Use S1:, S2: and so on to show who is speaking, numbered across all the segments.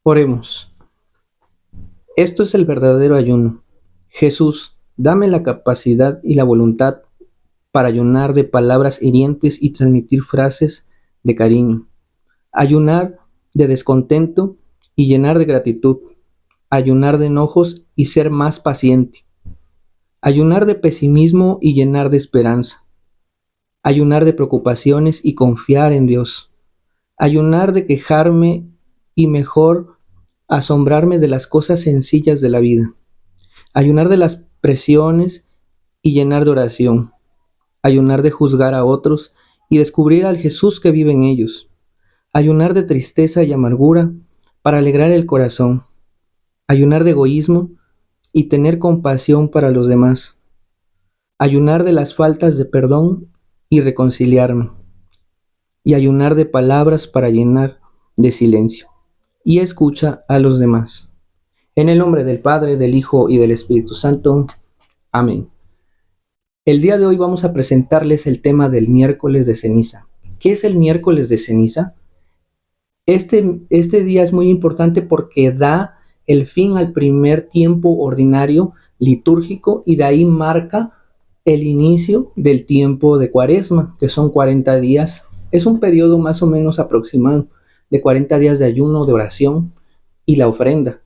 S1: Oremos. Esto es el verdadero ayuno. Jesús, dame la capacidad y la voluntad para ayunar de palabras hirientes y transmitir frases de cariño. Ayunar de descontento y llenar de gratitud. Ayunar de enojos y ser más paciente. Ayunar de pesimismo y llenar de esperanza. Ayunar de preocupaciones y confiar en Dios. Ayunar de quejarme y mejor asombrarme de las cosas sencillas de la vida. Ayunar de las presiones y llenar de oración. Ayunar de juzgar a otros y descubrir al Jesús que vive en ellos. Ayunar de tristeza y amargura para alegrar el corazón. Ayunar de egoísmo y tener compasión para los demás. Ayunar de las faltas de perdón y reconciliarme. Y ayunar de palabras para llenar de silencio y escucha a los demás. En el nombre del Padre, del Hijo y del Espíritu Santo. Amén. El día de hoy vamos a presentarles el tema del miércoles de ceniza. ¿Qué es el miércoles de ceniza? Este día es muy importante porque da el fin al primer tiempo ordinario litúrgico y de ahí marca el inicio del tiempo de Cuaresma, que son 40 días. Es un periodo más o menos aproximado de 40 días de ayuno, de oración y la ofrenda.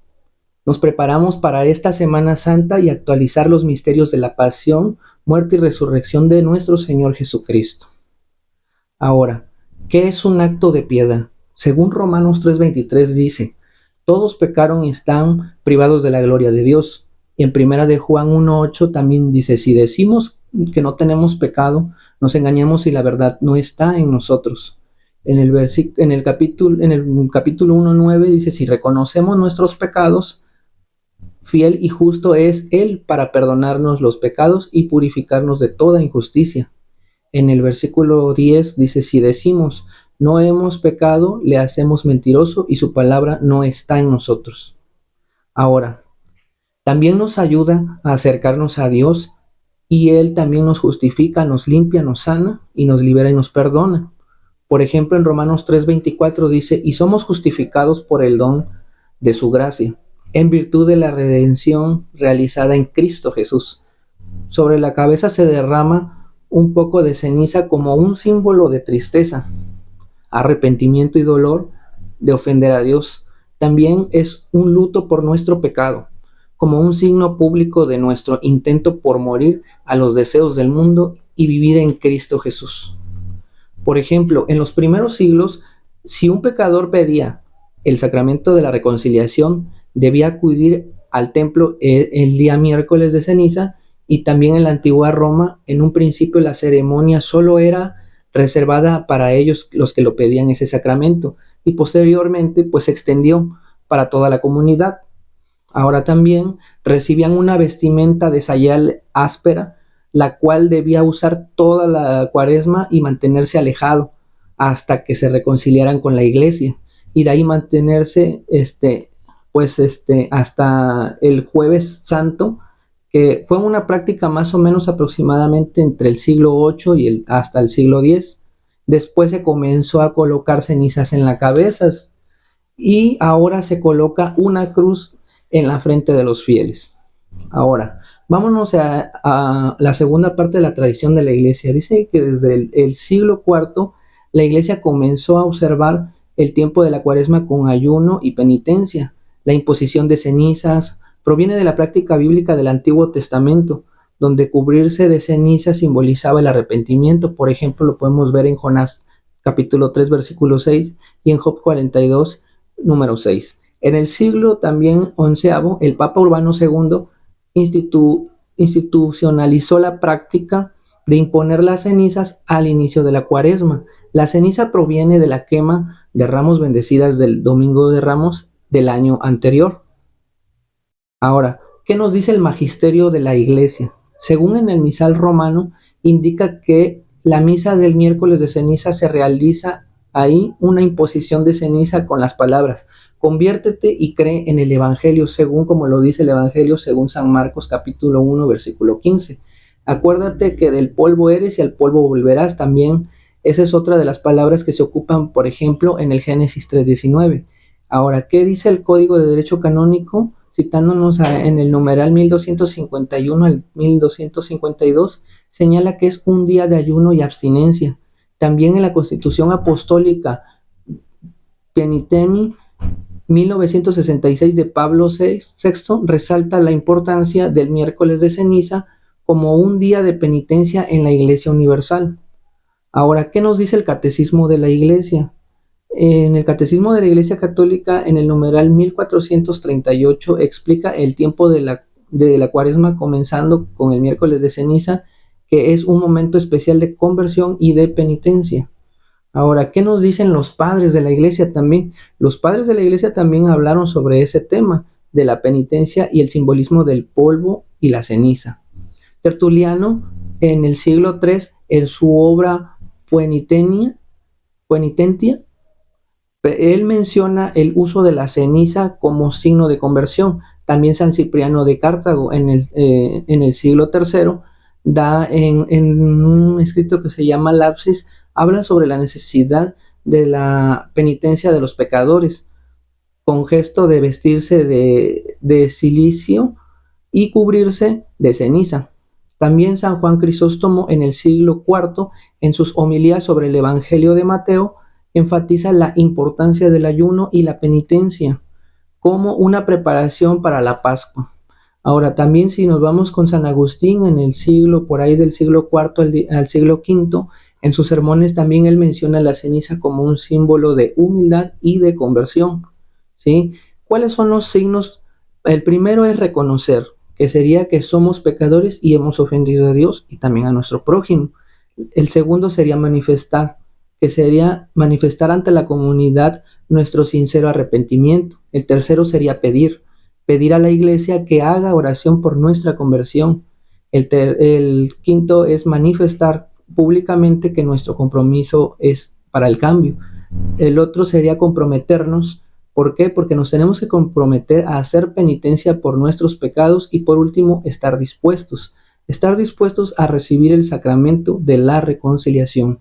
S1: Nos preparamos para esta Semana Santa y actualizar los misterios de la pasión, muerte y resurrección de nuestro Señor Jesucristo. Ahora, ¿qué es un acto de piedad? Según Romanos 3:23 dice, todos pecaron y están privados de la gloria de Dios. Y en primera de Juan 1:8 también dice, si decimos que no tenemos pecado, nos engañamos y la verdad no está en nosotros. En el capítulo 1:9 dice, si reconocemos nuestros pecados, fiel y justo es Él para perdonarnos los pecados y purificarnos de toda injusticia. En el versículo 10 dice, si decimos no hemos pecado, le hacemos mentiroso y su palabra no está en nosotros. Ahora, también nos ayuda a acercarnos a Dios y Él también nos justifica, nos limpia, nos sana y nos libera y nos perdona. Por ejemplo, en Romanos 3:24 dice, y somos justificados por el don de su gracia, en virtud de la redención realizada en Cristo Jesús. Sobre la cabeza se derrama un poco de ceniza como un símbolo de tristeza, arrepentimiento y dolor de ofender a Dios. También es un luto por nuestro pecado, como un signo público de nuestro intento por morir a los deseos del mundo y vivir en Cristo Jesús. Por ejemplo, en los primeros siglos, si un pecador pedía el sacramento de la reconciliación, debía acudir al templo el día miércoles de ceniza, y también en la antigua Roma, en un principio la ceremonia solo era reservada para ellos los que lo pedían ese sacramento, y posteriormente pues se extendió para toda la comunidad. Ahora también recibían una vestimenta de sayal áspera, la cual debía usar toda la cuaresma y mantenerse alejado hasta que se reconciliaran con la iglesia, y de ahí mantenerse hasta el jueves santo, que fue una práctica más o menos aproximadamente entre el siglo VIII y hasta el siglo X. Después se comenzó a colocar cenizas en las cabezas y ahora se coloca una cruz en la frente de los fieles. Ahora, vámonos a la segunda parte de la tradición de la iglesia. Dice que desde el siglo IV la iglesia comenzó a observar el tiempo de la cuaresma con ayuno y penitencia. La imposición de cenizas proviene de la práctica bíblica del Antiguo Testamento, donde cubrirse de ceniza simbolizaba el arrepentimiento. Por ejemplo, lo podemos ver en Jonás capítulo 3, versículo 6 y en Job 42, número 6. En el siglo también onceavo, el Papa Urbano II institucionalizó la práctica de imponer las cenizas al inicio de la cuaresma. La ceniza proviene de la quema de ramos bendecidas del Domingo de Ramos del año anterior. Ahora, ¿qué nos dice el magisterio de la iglesia? Según en el misal romano, indica que la misa del miércoles de ceniza se realiza ahí una imposición de ceniza con las palabras, conviértete y cree en el Evangelio, según como lo dice el Evangelio según San Marcos capítulo 1, versículo 15. Acuérdate que del polvo eres y al polvo volverás. También esa es otra de las palabras que se ocupan, por ejemplo, en el Génesis 3:19. Ahora, ¿qué dice el Código de Derecho Canónico? Citándonos en el numeral 1251 al 1252, señala que es un día de ayuno y abstinencia. También en la Constitución Apostólica Penitemi 1966 de Pablo VI resalta la importancia del miércoles de ceniza como un día de penitencia en la Iglesia Universal. Ahora, ¿qué nos dice el Catecismo de la Iglesia? En el Catecismo de la Iglesia Católica, en el numeral 1438, explica el tiempo de la Cuaresma, comenzando con el miércoles de ceniza, que es un momento especial de conversión y de penitencia. Ahora, ¿qué nos dicen los padres de la Iglesia también? Los padres de la Iglesia también hablaron sobre ese tema de la penitencia y el simbolismo del polvo y la ceniza. Tertuliano, en el siglo III, en su obra Puenitentia, él menciona el uso de la ceniza como signo de conversión. También San Cipriano de Cartago, en el siglo III, da en un escrito que se llama Lapsis, habla sobre la necesidad de la penitencia de los pecadores, con gesto de vestirse de cilicio y cubrirse de ceniza. También San Juan Crisóstomo, en el siglo IV, en sus homilías sobre el Evangelio de Mateo, enfatiza la importancia del ayuno y la penitencia como una preparación para la Pascua. Ahora, también si nos vamos con San Agustín, en el siglo, por ahí del siglo IV al siglo V, en sus sermones también él menciona la ceniza como un símbolo de humildad y de conversión, ¿sí? ¿Cuáles son los signos? El primero es reconocer, que sería que somos pecadores y hemos ofendido a Dios y también a nuestro prójimo. El segundo sería manifestar, que sería manifestar ante la comunidad nuestro sincero arrepentimiento. El tercero sería pedir a la iglesia que haga oración por nuestra conversión. El quinto es manifestar públicamente que nuestro compromiso es para el cambio. El otro sería comprometernos. ¿Por qué? Porque nos tenemos que comprometer a hacer penitencia por nuestros pecados y por último, estar dispuestos a recibir el sacramento de la reconciliación.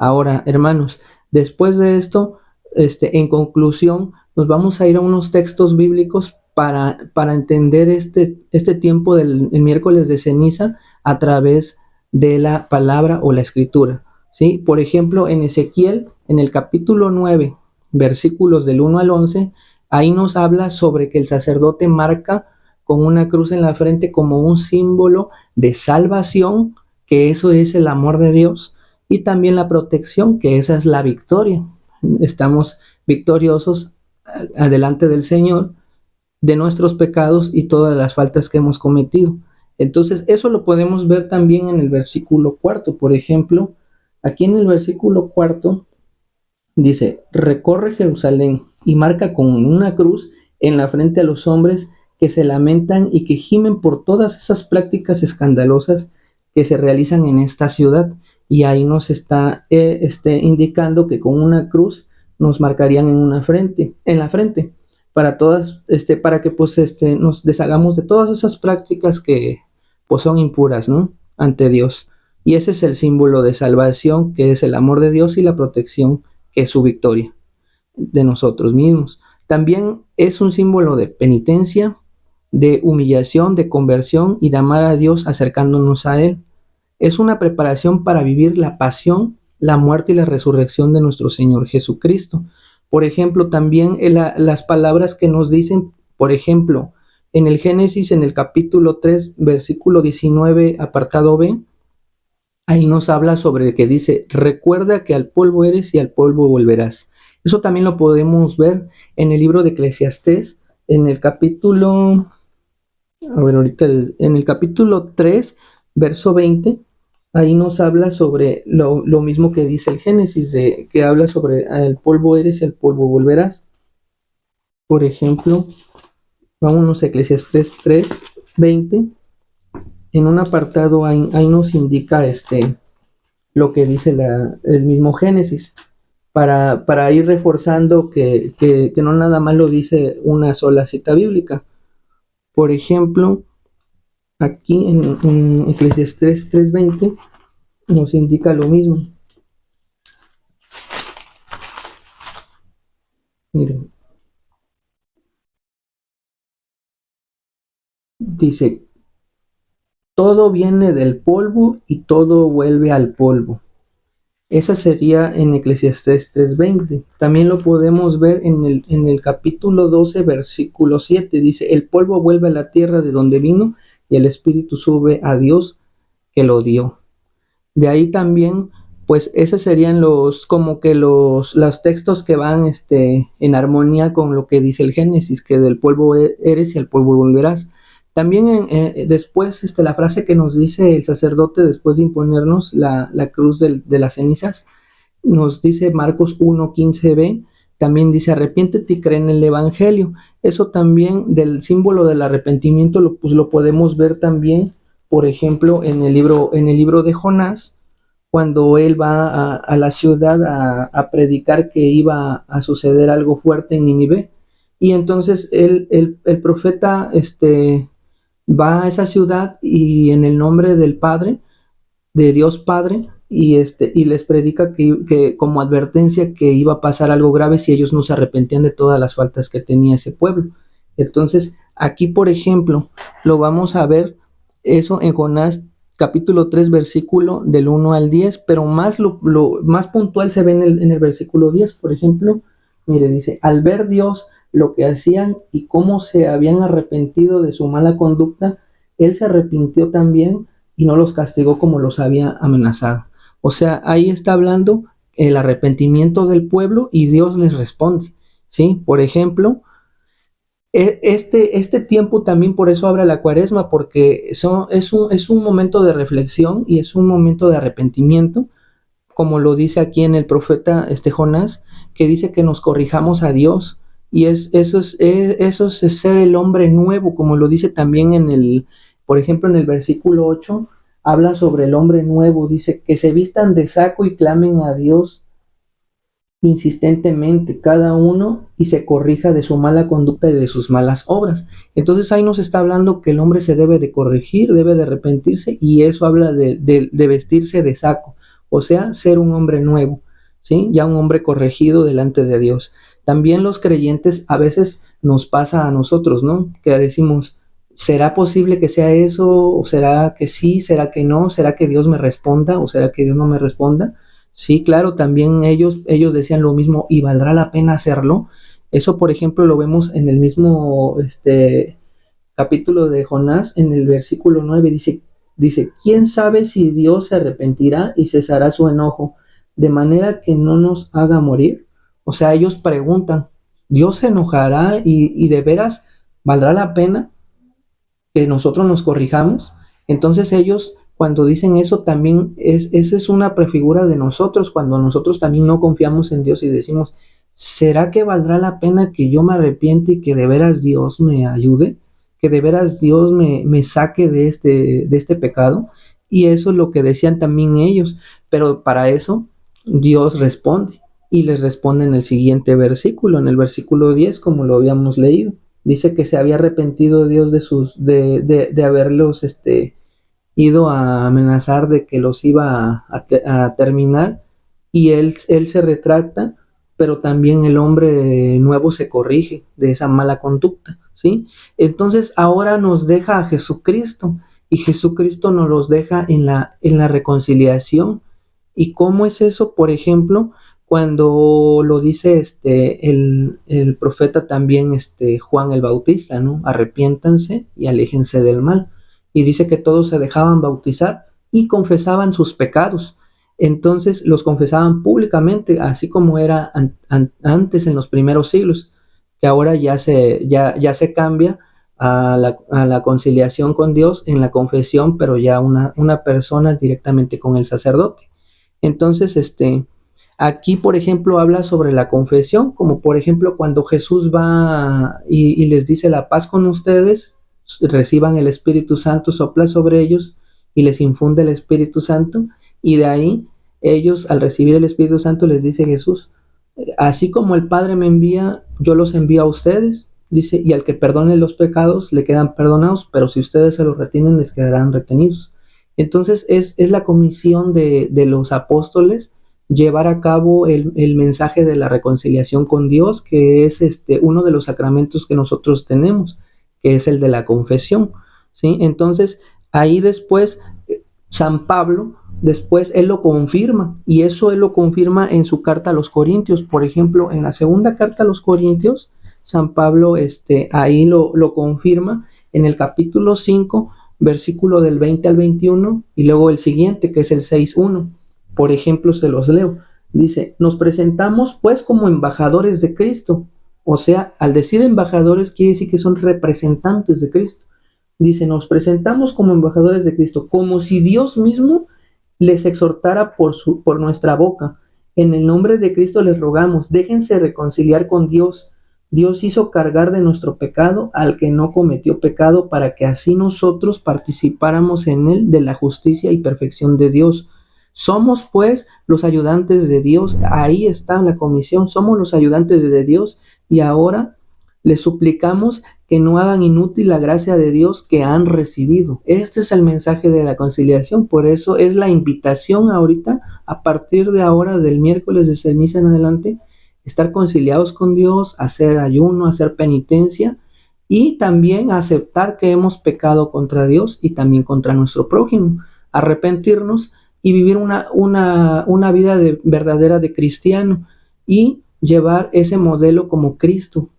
S1: Ahora, hermanos, después de esto, en conclusión, nos vamos a ir a unos textos bíblicos para entender este tiempo del miércoles de ceniza a través de la palabra o la escritura, ¿sí? Por ejemplo, en Ezequiel, en el capítulo 9, versículos del 1 al 11, ahí nos habla sobre que el sacerdote marca con una cruz en la frente como un símbolo de salvación, que eso es el amor de Dios, y también la protección, que esa es la victoria. Estamos victoriosos adelante del Señor de nuestros pecados y todas las faltas que hemos cometido. Entonces, eso lo podemos ver también en el versículo 4. Por ejemplo, aquí en el versículo 4 dice: recorre Jerusalén y marca con una cruz en la frente a los hombres que se lamentan y que gimen por todas esas prácticas escandalosas que se realizan en esta ciudad. Y ahí nos está indicando que con una cruz nos marcarían en la frente, para que nos deshagamos de todas esas prácticas que pues son impuras, ¿no? Ante Dios. Y ese es el símbolo de salvación, que es el amor de Dios, y la protección, que es su victoria de nosotros mismos. También es un símbolo de penitencia, de humillación, de conversión y de amar a Dios acercándonos a Él. Es una preparación para vivir la pasión, la muerte y la resurrección de nuestro Señor Jesucristo. Por ejemplo, también las palabras que nos dicen, por ejemplo, en el Génesis, en el capítulo 3, versículo 19, apartado B, ahí nos habla sobre que dice: recuerda que al polvo eres y al polvo volverás. Eso también lo podemos ver en el libro de Eclesiastés, en el capítulo, en el capítulo 3, verso 20, ahí nos habla sobre lo mismo que dice el Génesis, que habla sobre el polvo eres y al polvo volverás. Por ejemplo, vámonos a Eclesiastés 3, 20. En un apartado ahí nos indica lo que dice el mismo Génesis, para ir reforzando que no nada más lo dice una sola cita bíblica. Por ejemplo, aquí en Eclesiastés 3:20 nos indica lo mismo. Miren, Dice, todo viene del polvo y todo vuelve al polvo. Esa sería en Eclesiastés 3:20. También lo podemos ver en el capítulo 12, versículo 7. Dice, el polvo vuelve a la tierra de donde vino y el espíritu sube a Dios que lo dio. De ahí también, pues esos serían como que los textos que van en armonía con lo que dice el Génesis, que del polvo eres y al polvo volverás. También después la frase que nos dice el sacerdote después de imponernos la cruz de las cenizas, nos dice Marcos 1:15b, también dice arrepiéntete y cree en el Evangelio. Eso también del símbolo del arrepentimiento pues lo podemos ver también, por ejemplo, en el libro de Jonás, cuando él va a la ciudad a predicar que iba a suceder algo fuerte en Nínive. Y entonces el profeta va a esa ciudad y en el nombre del Padre, de Dios Padre, y les predica que como advertencia que iba a pasar algo grave si ellos no se arrepentían de todas las faltas que tenía ese pueblo. Entonces, aquí, por ejemplo, lo vamos a ver eso en Jonás capítulo 3, versículo del 1 al 10, pero más puntual se ve en el versículo 10, por ejemplo, mire, dice, al ver Dios lo que hacían y cómo se habían arrepentido de su mala conducta, él se arrepintió también y no los castigó como los había amenazado. O sea, ahí está hablando el arrepentimiento del pueblo y Dios les responde, ¿sí? Por ejemplo, este tiempo también por eso abre la cuaresma, porque es un momento de reflexión y es un momento de arrepentimiento, como lo dice aquí en el profeta Jonás, que dice que nos corrijamos a Dios. Y eso es ser el hombre nuevo, como lo dice también por ejemplo, en el versículo 8, habla sobre el hombre nuevo, dice que se vistan de saco y clamen a Dios insistentemente cada uno y se corrija de su mala conducta y de sus malas obras. Entonces ahí nos está hablando que el hombre se debe de corregir, debe de arrepentirse, y eso habla de vestirse de saco, o sea, ser un hombre nuevo, ¿sí? Ya un hombre corregido delante de Dios. También los creyentes a veces nos pasa a nosotros, ¿no? Que decimos, ¿será posible que sea eso? ¿O será que sí? ¿Será que no? ¿Será que Dios me responda? ¿O será que Dios no me responda? Sí, claro, también ellos decían lo mismo y valdrá la pena hacerlo. Eso, por ejemplo, lo vemos en el mismo capítulo de Jonás, en el versículo 9, dice, ¿quién sabe si Dios se arrepentirá y cesará su enojo, de manera que no nos haga morir? O sea, ellos preguntan, ¿Dios se enojará y de veras valdrá la pena que nosotros nos corrijamos? Entonces ellos cuando dicen eso también esa es una prefigura de nosotros, cuando nosotros también no confiamos en Dios y decimos, ¿será que valdrá la pena que yo me arrepiente y que de veras Dios me ayude? Que de veras Dios me saque de este pecado. Y eso es lo que decían también ellos, pero para eso Dios responde y les responde en el siguiente versículo, en el versículo 10, como lo habíamos leído. Dice que se había arrepentido Dios de haberlos ido a amenazar de que los iba a terminar, y él se retracta, pero también el hombre nuevo se corrige de esa mala conducta, ¿sí? Entonces ahora nos deja a Jesucristo y Jesucristo nos los deja en la reconciliación. ¿Y cómo es eso? Por ejemplo, cuando lo dice el profeta también, Juan el Bautista, ¿no? Arrepiéntanse y aléjense del mal. Y dice que todos se dejaban bautizar y confesaban sus pecados. Entonces los confesaban públicamente, así como era antes en los primeros siglos, que ahora ya se cambia a la conciliación con Dios en la confesión, pero ya una persona directamente con el sacerdote. Entonces, aquí, por ejemplo, habla sobre la confesión, como por ejemplo cuando Jesús va y les dice la paz con ustedes, reciban el Espíritu Santo, sopla sobre ellos y les infunde el Espíritu Santo, y de ahí ellos al recibir el Espíritu Santo les dice Jesús, así como el Padre me envía, yo los envío a ustedes, dice, y al que perdone los pecados le quedan perdonados, pero si ustedes se los retienen les quedarán retenidos. Entonces es la comisión de los apóstoles llevar a cabo el mensaje de la reconciliación con Dios, que es uno de los sacramentos que nosotros tenemos, que es el de la confesión. ¿sí? Entonces, ahí después, San Pablo, después él lo confirma, y eso él lo confirma en su carta a los Corintios. Por ejemplo, en la segunda carta a los Corintios, San Pablo ahí lo confirma en el capítulo 5, versículo del 20 al 21, y luego el siguiente, que es el 6:1. Por ejemplo, se los leo. Dice, nos presentamos pues como embajadores de Cristo. O sea, al decir embajadores quiere decir que son representantes de Cristo. Dice, nos presentamos como embajadores de Cristo, como si Dios mismo les exhortara por nuestra boca. En el nombre de Cristo les rogamos, déjense reconciliar con Dios. Dios hizo cargar de nuestro pecado al que no cometió pecado para que así nosotros participáramos en él de la justicia y perfección de Dios. Somos pues los ayudantes de Dios, ahí está la comisión, somos los ayudantes de Dios y ahora les suplicamos que no hagan inútil la gracia de Dios que han recibido. Este es el mensaje de la conciliación, por eso es la invitación ahorita, a partir de ahora, del miércoles de ceniza en adelante, estar conciliados con Dios, hacer ayuno, hacer penitencia y también aceptar que hemos pecado contra Dios y también contra nuestro prójimo, arrepentirnos y vivir una vida verdadera de cristiano y llevar ese modelo como Cristo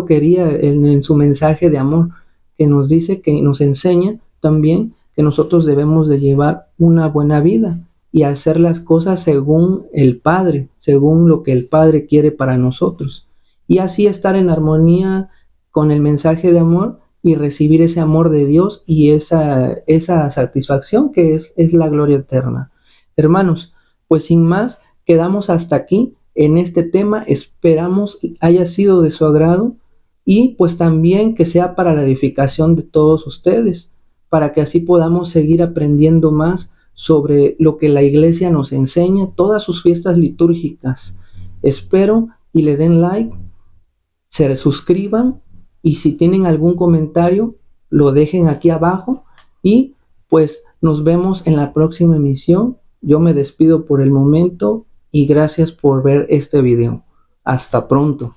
S1: quería en su mensaje de amor, que nos dice, que nos enseña también que nosotros debemos de llevar una buena vida y hacer las cosas según el Padre, según lo que el Padre quiere para nosotros. Y así estar en armonía con el mensaje de amor y recibir ese amor de Dios y esa satisfacción que es la gloria eterna. Hermanos, pues sin más, quedamos hasta aquí en este tema. Esperamos haya sido de su agrado y pues también que sea para la edificación de todos ustedes, para que así podamos seguir aprendiendo más sobre lo que la iglesia nos enseña, todas sus fiestas litúrgicas. Espero y le den like, se suscriban y si tienen algún comentario, lo dejen aquí abajo y pues nos vemos en la próxima emisión. Yo me despido por el momento y gracias por ver este video. Hasta pronto.